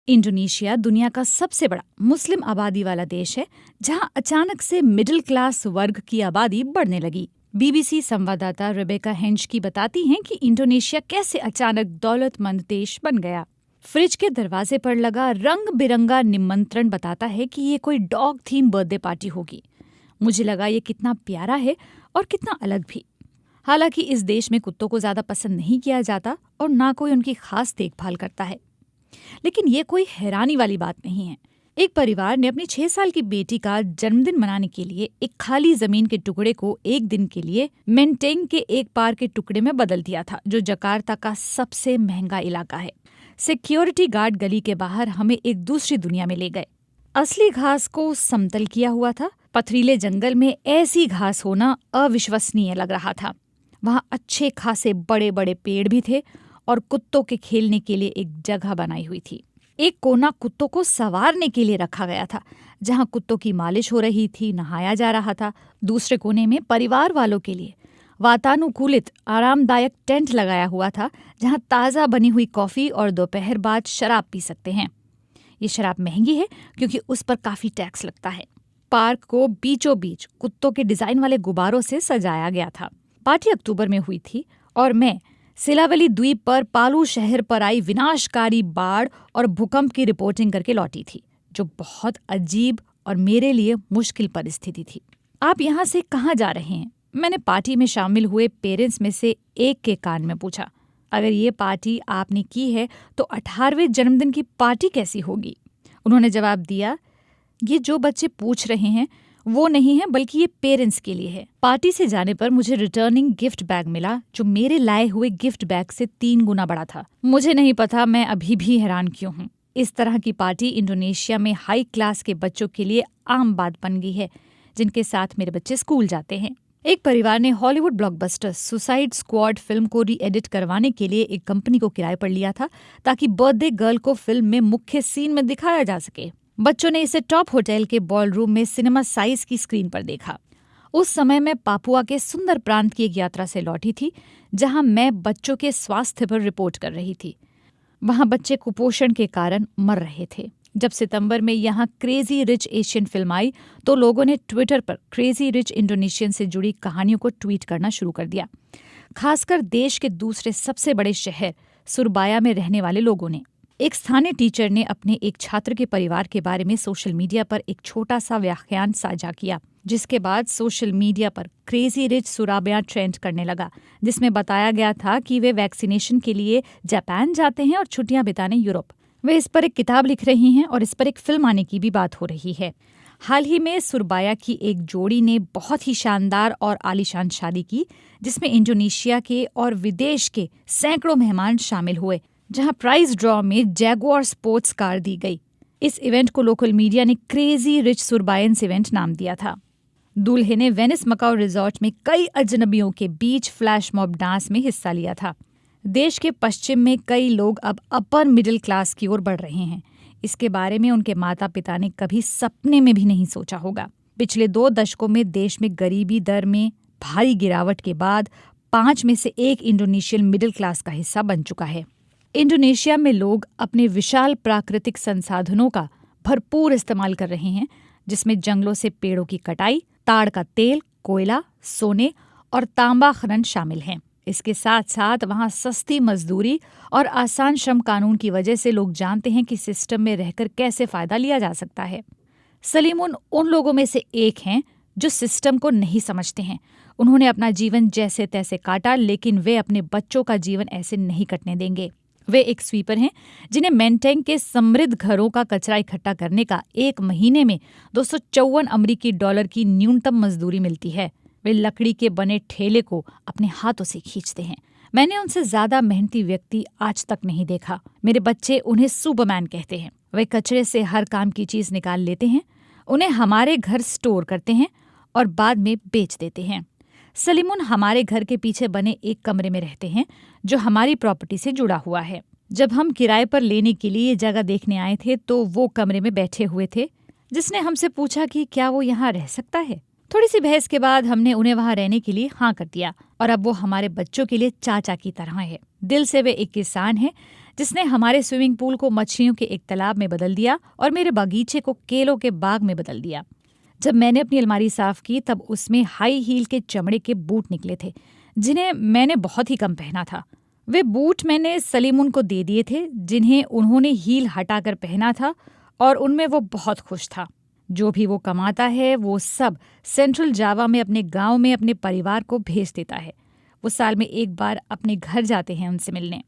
Indonesia दुनिया का सबसे बड़ा मुस्लिम आबादी वाला देश है, जहां अचानक से मिडिल क्लास वर्ग की आबादी बढ़ने लगी। बीबीसी संवाददाता रेबेका हेंचकी बताती हैं कि इंडोनेशिया कैसे अचानक दौलतमंद देश बन गया। फ्रिज के दरवाजे पर लगा रंग बिरंगा निमंत्रण बताता है कि ये कोई डॉग थीम बर्थडे पार्टी होगी। मुझे लगा ये कितना प्यारा है और कितना अलग भी। हालांकि इस देश में कुत्तों को ज्यादा पसंद नहीं किया जाता और ना कोई उनकी खास देखभाल करता है। लेकिन ये कोई हैरानी वाली बात नहीं है। एक परिवार ने अपनी 6 साल की बेटी का जन्मदिन मनाने के लिए एक खाली जमीन के टुकड़े को एक दिन के लिए मेंटेंग के एक पार्क के टुकड़े में बदल दिया था, जो जकार्ता का सबसे महंगा इलाका है। सिक्योरिटी गार्ड गली के बाहर हमें एक दूसरी दुनिया में ले गए। असली घास को समतल किया हुआ था। पथरीले जंगल में ऐसी घास होना अविश्वसनीय लग रहा था। वहाँ अच्छे खासे बड़े बड़े पेड़ भी थे और कुत्तों के खेलने के लिए एक जगह बनाई हुई थी। एक कोना कुत्तों को संवारने के लिए रखा गया था, जहाँ कुत्तों की मालिश हो रही थी, नहाया जा रहा था। दूसरे कोने में परिवार वालों के लिए वातानुकूलित आरामदायक टेंट लगाया हुआ था, जहाँ ताज़ा बनी हुई कॉफ़ी और दोपहर बाद शराब पी सकते हैं। ये शराब महंगी है क्योंकि उस पर काफ़ी टैक्स लगता है। पार्क को बीचों बीच कुत्तों के डिज़ाइन वाले गुब्बारों से सजाया गया था। पार्टी अक्टूबर में हुई थी और मैं सिलावली द्वीप पर पालू शहर पर आई विनाशकारी बाढ़ और भूकंप की रिपोर्टिंग करके लौटी थी, जो बहुत अजीब और मेरे लिए मुश्किल परिस्थिति थी। आप यहाँ से कहाँ जा रहे हैं? मैंने पार्टी में शामिल हुए पेरेंट्स में से एक के कान में पूछा। अगर ये पार्टी आपने की है तो 18वें जन्मदिन की पार्टी कैसी होगी? उन्होंने जवाब दिया, ये जो बच्चे पूछ रहे हैं वो नहीं है, बल्कि ये पेरेंट्स के लिए है। पार्टी से जाने पर मुझे रिटर्निंग गिफ्ट बैग मिला, जो मेरे लाए हुए गिफ्ट बैग से 3 गुना बड़ा था। मुझे नहीं पता मैं अभी भी हैरान क्यों हूँ। इस तरह की पार्टी इंडोनेशिया में हाई क्लास के बच्चों के लिए आम बात बन गई है, जिनके साथ मेरे बच्चे स्कूल जाते हैं। एक परिवार ने Hollywood blockbuster suicide squad film को री-एडिट करवाने के लिए एक कंपनी को किराए पर लिया था, ताकि बर्थडे गर्ल को फिल्म में मुख्य सीन में दिखाया जा सके। बच्चों ने इसे टॉप होटल के बॉलरूम में सिनेमा साइज की स्क्रीन पर देखा। उस समय मैं पापुआ के सुंदर प्रांत की एक यात्रा से लौटी थी, जहां मैं बच्चों के स्वास्थ्य पर रिपोर्ट कर रही थी। वहां बच्चे कुपोषण के कारण मर रहे थे। जब सितंबर में यहाँ क्रेजी रिच एशियन फिल्म आई तो लोगों ने ट्विटर पर क्रेजी रिच इंडोनेशियन से जुड़ी कहानियों को ट्वीट करना शुरू कर दिया, खासकर देश के दूसरे सबसे बड़े शहर सुरबाया में रहने वाले लोगों ने। एक स्थानीय टीचर ने अपने एक छात्र के परिवार के बारे में सोशल मीडिया पर एक छोटा सा व्याख्यान साझा किया, जिसके बाद सोशल मीडिया पर क्रेजी रिच सुराबिया ट्रेंड करने लगा, जिसमें बताया गया था कि वे वैक्सीनेशन के लिए जापान जाते हैं और छुट्टियां बिताने यूरोप। वे इस पर एक किताब लिख रही हैं और इस पर एक फिल्म आने की भी बात हो रही है। हाल ही में सुरबाया की एक जोड़ी ने बहुत ही शानदार और आलीशान शादी की, जिसमें इंडोनेशिया के और विदेश के सैकड़ों मेहमान शामिल हुए, जहां प्राइज ड्रॉ में जैगुआर स्पोर्ट्स कार दी गई। इस इवेंट को लोकल मीडिया ने क्रेजी रिच सुरबायंस इवेंट नाम दिया था। दूल्हे ने वेनिस मकाओ रिजॉर्ट में कई अजनबियों के बीच फ्लैश मॉब डांस में हिस्सा लिया था। देश के पश्चिम में कई लोग अब अपर मिडिल क्लास की ओर बढ़ रहे हैं। इसके बारे में उनके माता पिता ने कभी सपने में भी नहीं सोचा होगा। पिछले 2 दशकों में देश में गरीबी दर में भारी गिरावट के बाद 5 में से 1 इंडोनेशियन मिडिल क्लास का हिस्सा बन चुका है। इंडोनेशिया में लोग अपने विशाल प्राकृतिक संसाधनों का भरपूर इस्तेमाल कर रहे हैं, जिसमें जंगलों से पेड़ों की कटाई, ताड़ का तेल, कोयला, सोने और तांबा खनन शामिल हैं। इसके साथ साथ वहाँ सस्ती मजदूरी और आसान श्रम कानून की वजह से लोग जानते हैं कि सिस्टम में रहकर कैसे फायदा लिया जा सकता है। सलीम उन लोगों में से एक हैं जो सिस्टम को नहीं समझते हैं। उन्होंने अपना जीवन जैसे तैसे काटा, लेकिन वे अपने बच्चों का जीवन ऐसे नहीं कटने देंगे। वे एक स्वीपर हैं जिन्हें मेंटेंग के समृद्ध घरों का कचरा इकट्ठा करने का 1 महीने में 254 अमेरिकी डॉलर की न्यूनतम मजदूरी मिलती है। वे लकड़ी के बने ठेले को अपने हाथों से खींचते हैं। मैंने उनसे ज्यादा मेहनती व्यक्ति आज तक नहीं देखा। मेरे बच्चे उन्हें सुपरमैन कहते हैं। वे कचरे से हर काम की चीज निकाल लेते हैं, उन्हें हमारे घर स्टोर करते हैं और बाद में बेच देते हैं। सलीमुन हमारे घर के पीछे बने एक कमरे में रहते हैं, जो हमारी प्रॉपर्टी से जुड़ा हुआ है। जब हम किराए पर लेने के लिए ये जगह देखने आए थे तो वो कमरे में बैठे हुए थे, जिसने हमसे पूछा कि क्या वो यहाँ रह सकता है। थोड़ी सी बहस के बाद हमने उन्हें वहाँ रहने के लिए हाँ कर दिया और अब वो हमारे बच्चों के लिए चाचा की तरह है। दिल से वे एक किसान हैं जिसने हमारे स्विमिंग पूल को मछलियों के एक तालाब में बदल दिया और मेरे बागीचे को केलों के बाग में बदल दिया। जब मैंने अपनी अलमारी साफ की तब उसमें हाई हील के चमड़े के बूट निकले थे, जिन्हें मैंने बहुत ही कम पहना था। वे बूट मैंने सलीमुन को दे दिए थे, जिन्हें उन्होंने हील हटाकर पहना था और उनमें वो बहुत खुश था। जो भी वो कमाता है वो सब सेंट्रल जावा में अपने गांव में अपने परिवार को भेज देता है। वो साल में एक बार अपने घर जाते हैं उनसे मिलने।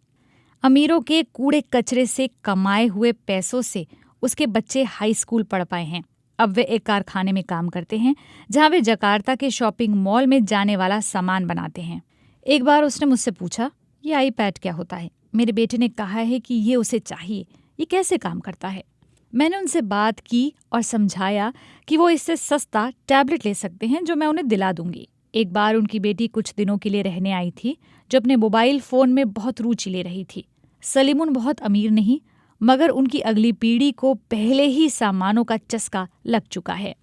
अमीरों के कूड़े कचरे से कमाए हुए पैसों से उसके बच्चे हाई स्कूल पढ़ पाए हैं। अब वे एक कारखाने में काम करते हैं जहां वे जकार्ता के शॉपिंग मॉल में जाने वाला सामान बनाते हैं। एक बार उसने मुझसे पूछा, ये आईपैड क्या होता है? मेरे बेटे ने कहा है कि ये उसे चाहिए, ये कैसे काम करता है? मैंने उनसे बात की और समझाया कि वो इससे सस्ता टैबलेट ले सकते हैं जो मैं उन्हें दिला दूंगी। एक बार उनकी बेटी कुछ दिनों के लिए रहने आई थी, जो अपने मोबाइल फ़ोन में बहुत रुचि ले रही थी। सलीमुन बहुत अमीर नहीं, मगर उनकी अगली पीढ़ी को पहले ही सामानों का चस्का लग चुका है।